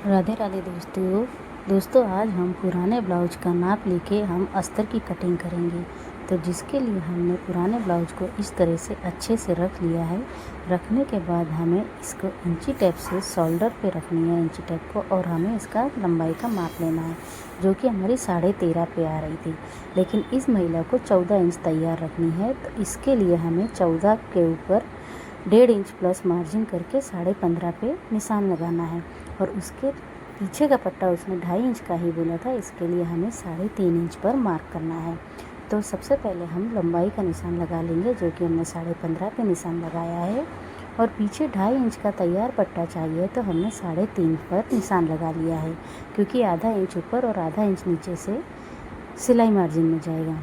राधे राधे दोस्तों आज हम पुराने ब्लाउज का नाप लेके हम अस्तर की कटिंग करेंगे। तो जिसके लिए हमने पुराने ब्लाउज को इस तरह से अच्छे से रख लिया है। रखने के बाद हमें इसको इंची टेप से शोल्डर पे रखनी है इंची टेप को, और हमें इसका लंबाई का माप लेना है जो कि हमारी 13.5 पे आ रही थी। लेकिन इस महिला को 14 इंच तैयार रखनी है, तो इसके लिए हमें 14 के ऊपर 1.5 इंच प्लस मार्जिन करके 15.5 पे निशान लगाना है। और उसके पीछे का पट्टा उसने 2.5 इंच का ही बोला था, इसके लिए हमें 3.5 इंच पर मार्क करना है। तो सबसे पहले हम लंबाई का निशान लगा लेंगे जो कि हमने 15.5 पे निशान लगाया है। और पीछे 2.5 इंच का तैयार पट्टा चाहिए, तो हमने 3.5 पर निशान लगा लिया है, क्योंकि आधा इंच ऊपर और आधा इंच नीचे से सिलाई मार्जिन में जाएगा।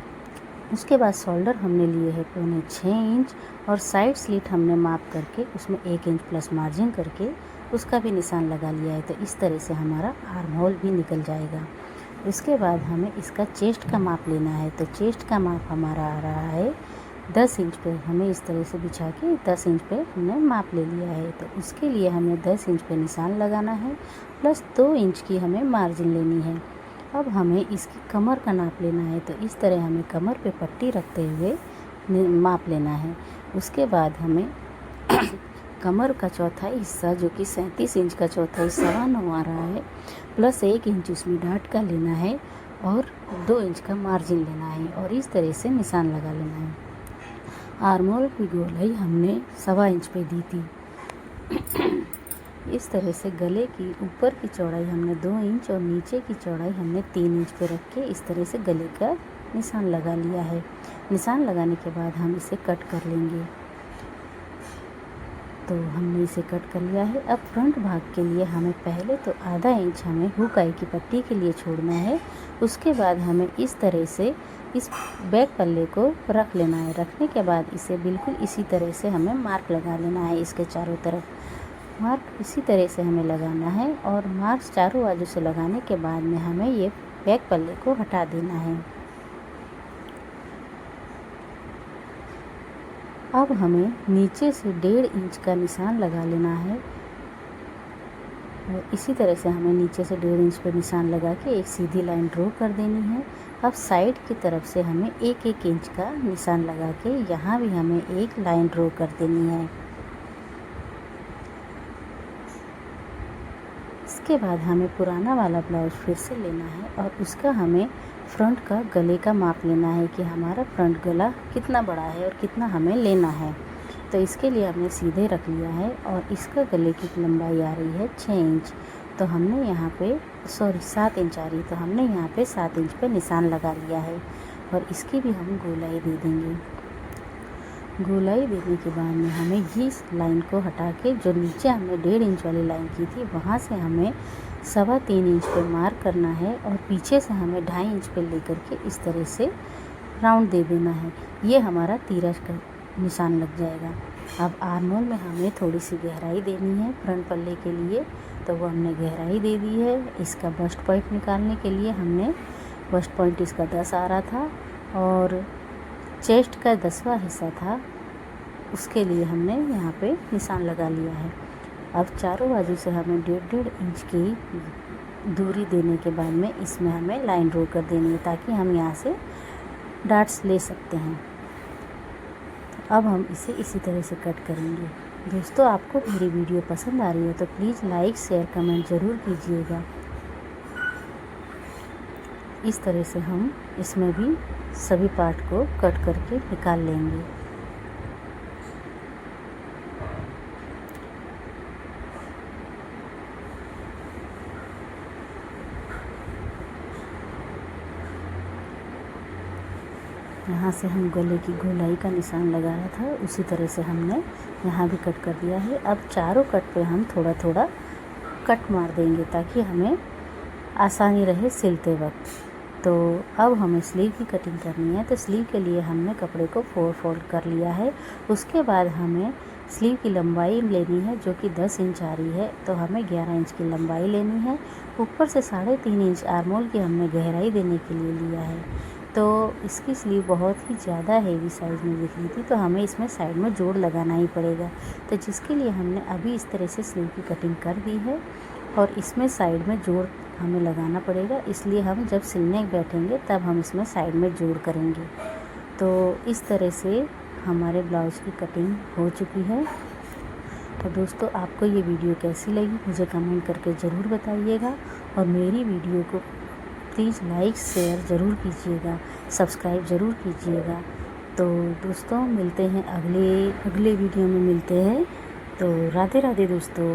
उसके बाद शोल्डर हमने लिए है 6.25 इंच, और साइड स्लिट हमने माप करके उसमें 1 इंच प्लस मार्जिन करके उसका भी निशान लगा लिया है। तो इस तरह से हमारा आर्म होल भी निकल जाएगा। उसके बाद हमें इसका चेस्ट का माप लेना है। तो चेस्ट का माप हमारा आ रहा है 10 इंच पे। हमें इस तरह से बिछा के 10 इंच पे हमने माप ले लिया है। तो उसके लिए हमें 10 इंच पे निशान लगाना है, प्लस 2 इंच की हमें मार्जिन लेनी है। अब हमें इसकी कमर का नाप लेना है। तो इस तरह हमें कमर पे पट्टी रखते हुए माप लेना है। उसके बाद हमें कमर का चौथा हिस्सा जो कि 37 इंच का चौथा हिस्सा 9 आ रहा है, प्लस 1 इंच उसमें डाट का लेना है और 2 इंच का मार्जिन लेना है, और इस तरह से निशान लगा लेना है। आर्म होल की गोलाई हमने 1.25 इंच पे दी थी। इस तरह से गले की ऊपर की चौड़ाई हमने 2 इंच और नीचे की चौड़ाई हमने 3 इंच पे रख के इस तरह से गले का निशान लगा लिया है। निशान लगाने के बाद हम इसे कट कर लेंगे। तो हमने इसे कट कर लिया है। अब फ्रंट भाग के लिए हमें पहले तो आधा इंच हमें हुकाई की पट्टी के लिए छोड़ना है। उसके बाद हमें इस तरह से इस बैक पल्ले को रख लेना है। रखने के बाद इसे बिल्कुल इसी तरह से हमें मार्क लगा लेना है। इसके चारों तरफ मार्क इसी तरह से हमें लगाना है, और मार्क्स चारों बाजू से लगाने के बाद में हमें ये बैक पल्ले को हटा देना है। अब हमें नीचे से 1.5 इंच का निशान लगा लेना है, और इसी तरह से हमें नीचे से 1.5 इंच पर निशान लगा के एक सीधी लाइन ड्रॉ कर देनी है। अब साइड की तरफ से हमें 1-1 इंच का निशान लगा के यहाँ भी हमें एक लाइन ड्रॉ कर देनी है। इसके बाद हमें पुराना वाला ब्लाउज फिर से लेना है, और उसका हमें फ्रंट का गले का माप लेना है कि हमारा फ्रंट गला कितना बड़ा है और कितना हमें लेना है। तो इसके लिए हमने सीधे रख लिया है, और इसका गले की लंबाई आ रही है 6 इंच। तो हमने यहाँ पे 7 इंच आ रही, तो हमने यहाँ पे 7 इंच पे निशान लगा लिया है, और इसकी भी हम गोलाई दे देंगे। गोलाई देने के बाद में हमें इस लाइन को हटा के जो नीचे हमने 1.5 इंच वाली लाइन की थी, वहाँ से हमें 3.25 इंच पे मार्क करना है, और पीछे से हमें 2.5 इंच पे लेकर के इस तरह से राउंड दे देना है। ये हमारा तिरछ का निशान लग जाएगा। अब आर्म होल में हमें थोड़ी सी गहराई देनी है फ्रंट पल्ले के लिए, तो वो हमने गहराई दे दी है। इसका बस्ट पॉइंट निकालने के लिए हमने बस्ट पॉइंट इसका 10 आ रहा था, और चेस्ट का 10वां हिस्सा था, उसके लिए हमने यहाँ पे निशान लगा लिया है। अब चारों बाजू से हमें 1.5 इंच की दूरी देने के बाद में इसमें हमें लाइन ड्रॉ कर देनी है, ताकि हम यहाँ से डाट्स ले सकते हैं। अब हम इसे इसी तरह से कट करेंगे। दोस्तों, आपको मेरी वीडियो पसंद आ रही है तो प्लीज़ लाइक शेयर कमेंट ज़रूर कीजिएगा। इस तरह से हम इसमें भी सभी पार्ट को कट करके निकाल लेंगे। यहाँ से हम गले की गोलाई का निशान लगाया था, उसी तरह से हमने यहाँ भी कट कर दिया है। अब चारों कट पे हम थोड़ा थोड़ा कट मार देंगे, ताकि हमें आसानी रहे सिलते वक्त। तो अब हमें स्लीव की कटिंग करनी है। तो स्लीव के लिए हमने कपड़े को 4 फोल्ड कर लिया है। उसके बाद हमें स्लीव की लंबाई लेनी है जो कि 10 इंच आ रही है, तो हमें 11 इंच की लंबाई लेनी है। ऊपर से 3.5 इंच आर्म होल की हमने गहराई देने के लिए लिया है। तो इसकी स्लीव बहुत ही ज़्यादा हेवी साइज़ में दिख रही थी, तो हमें इसमें साइड में जोड़ लगाना ही पड़ेगा। तो जिसके लिए हमने अभी इस तरह से स्लीव की कटिंग कर दी है। और इसमें साइड में जोड़ हमें लगाना पड़ेगा, इसलिए हम जब सिलने बैठेंगे तब हम इसमें साइड में जोड़ करेंगे। तो इस तरह से हमारे ब्लाउज़ की कटिंग हो चुकी है। तो दोस्तों, आपको ये वीडियो कैसी लगी मुझे कमेंट करके ज़रूर बताइएगा, और मेरी वीडियो को प्लीज़ लाइक शेयर ज़रूर कीजिएगा, सब्सक्राइब ज़रूर कीजिएगा। तो दोस्तों, मिलते हैं अगले वीडियो में मिलते हैं। तो राधे राधे दोस्तों।